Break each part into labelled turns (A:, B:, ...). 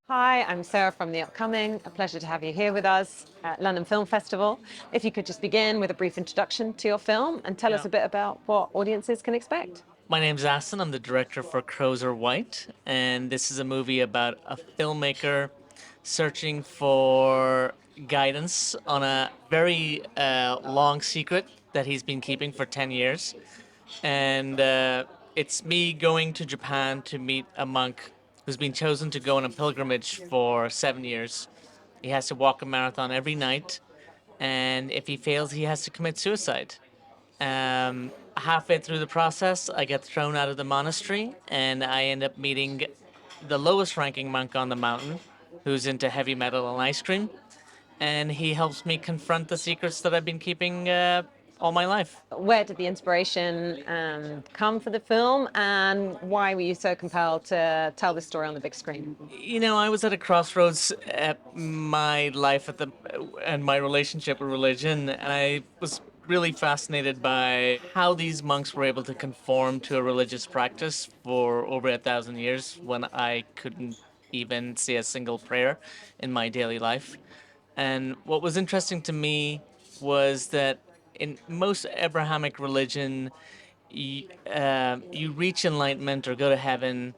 A: Hi, I'm Sarah from The Upcoming. A pleasure to have you here with us at London Film Festival. If you could just begin with a brief introduction to your film and tell us
B: Yeah.
A: a bit about what audiences can expect.
B: My name's Ahsen. I'm the director for Crows Are White, and this is a movie about a filmmaker searching for guidance on a very long secret that he's been keeping for 10 years. And it's me going to Japan to meet a monk who's been chosen to go on a pilgrimage for 7 years. He has to walk a marathon every night, and if he fails, he has to commit suicide. Halfway through the process, I get thrown out of the monastery, and I end up meeting the lowest ranking monk on the mountain, who's into heavy metal and ice cream, and he helps me confront the secrets that I've been keeping all my life.
A: Where did the inspiration come for the film, and why were you so compelled to tell this story on the big screen?
B: I was at a crossroads at my life and my relationship with religion, and I was really fascinated by how these monks were able to conform to a religious practice for over 1,000 years when I couldn't even say a single prayer in my daily life. And what was interesting to me was that in most Abrahamic religion, you reach enlightenment or go to heaven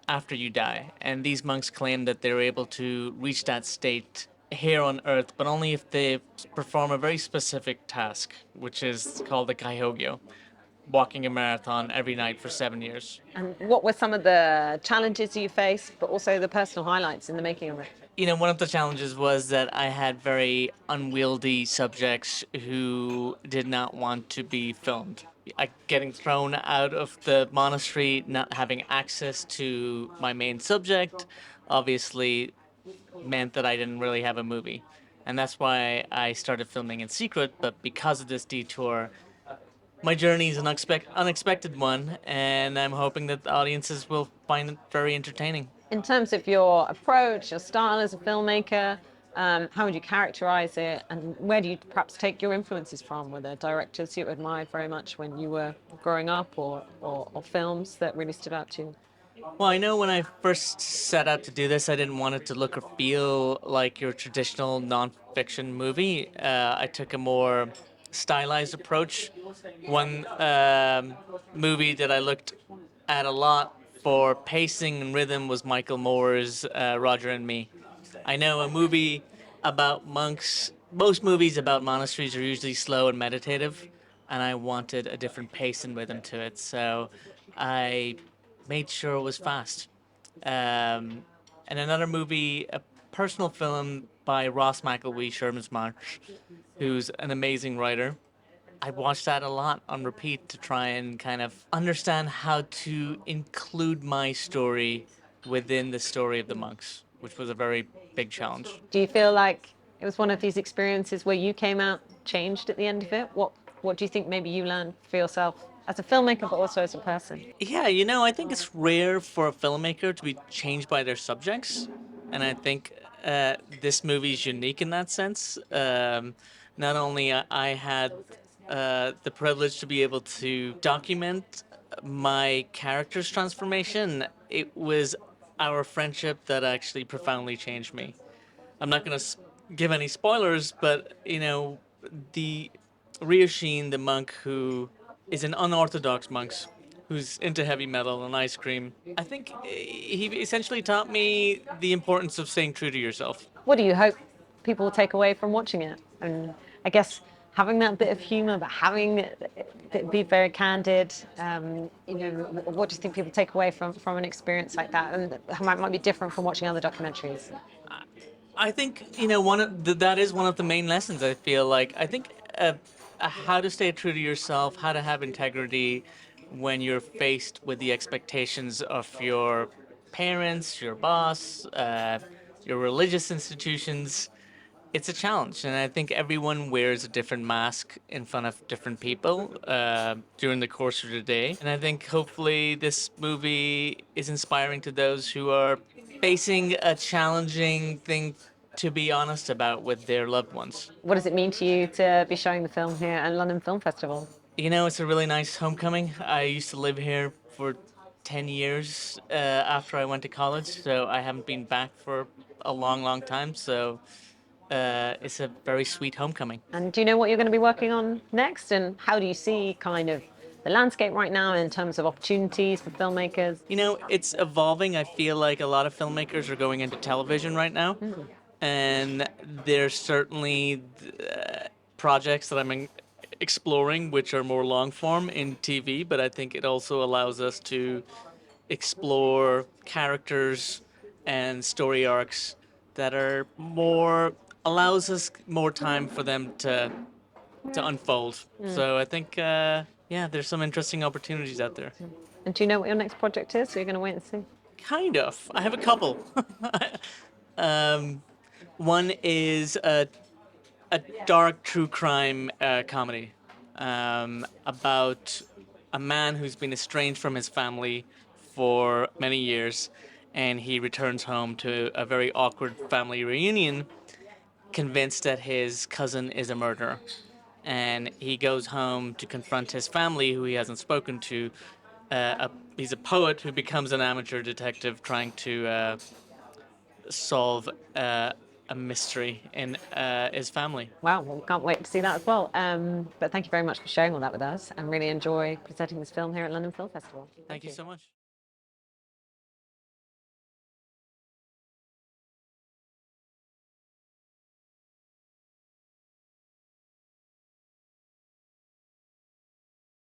B: after you die. And these monks claim that they're able to reach that state here on Earth, but only if they perform a very specific task, which is called the Kaihogyo, walking a marathon every night for 7 years.
A: And what were some of the challenges you faced, but also the personal highlights in the making of it?
B: One of the challenges was that I had very unwieldy subjects who did not want to be filmed. Getting thrown out of the monastery, not having access to my main subject, obviously meant that I didn't really have a movie. And that's why I started filming in secret, but because of this detour, my journey is an unexpected one, and I'm hoping that the audiences will find it very entertaining.
A: In terms of your approach, your style as a filmmaker, how would you characterize it, and where do you perhaps take your influences from? Were there directors you admired very much when you were growing up, or films that really stood out to you?
B: Well, I know when I first set out to do this, I didn't want it to look or feel like your traditional nonfiction movie. I took a more stylized approach. One movie that I looked at a lot for pacing and rhythm was Michael Moore's Roger and Me. I know a movie about monks, most movies about monasteries are usually slow and meditative, and I wanted a different pace and rhythm to it. So I made sure it was fast. And another movie, a personal film by Ross McElwee, Sherman's March, who's an amazing writer. I watched that a lot on repeat to try and kind of understand how to include my story within the story of the monks, which was a very big challenge.
A: Do you feel like it was one of these experiences where you came out changed at the end of it? What do you think maybe you learned for yourself as a filmmaker, but also as a person?
B: Yeah, I think it's rare for a filmmaker to be changed by their subjects, and I think this movie is unique in that sense. Not only I had the privilege to be able to document my character's transformation, it was our friendship that actually profoundly changed me. I'm not going to give any spoilers, but the Ryoshin, the monk who is an unorthodox monk who's into heavy metal and ice cream, I think he essentially taught me the importance of staying true to yourself.
A: What do you hope people will take away from watching it? And I guess having that bit of humor, but having it be very candid. What do you think people take away from an experience like that, and how might be different from watching other documentaries?
B: I think that is one of the main lessons. I feel like how to stay true to yourself, how to have integrity when you're faced with the expectations of your parents, your boss, your religious institutions. It's a challenge, and I think everyone wears a different mask in front of different people during the course of the day. And I think hopefully this movie is inspiring to those who are facing a challenging thing to be honest about with their loved ones.
A: What does it mean to you to be showing the film here at London Film Festival?
B: It's a really nice homecoming. I used to live here for 10 years after I went to college, so I haven't been back for a long, long time. So it's a very sweet homecoming.
A: And do you know what you're going to be working on next? And how do you see kind of the landscape right now in terms of opportunities for filmmakers?
B: You know, it's evolving. I feel like a lot of filmmakers are going into television right now, and there's certainly projects that exploring which are more long form in TV, but I think it also allows us to explore characters and story arcs that are more allows us more time for them to unfold. So I think yeah, there's some interesting opportunities out there.
A: And do you know what your next project is? So you're going to wait and see?
B: Kind of. I have a couple. One is a dark true crime comedy about a man who's been estranged from his family for many years, and he returns home to a very awkward family reunion, convinced that his cousin is a murderer. And he goes home to confront his family, who he hasn't spoken to. He's a poet who becomes an amateur detective trying to solve a mystery in his family.
A: Wow, well, can't wait to see that as well. But thank you very much for sharing all that with us and really enjoy presenting this film here at London Film Festival.
B: Thank you so much.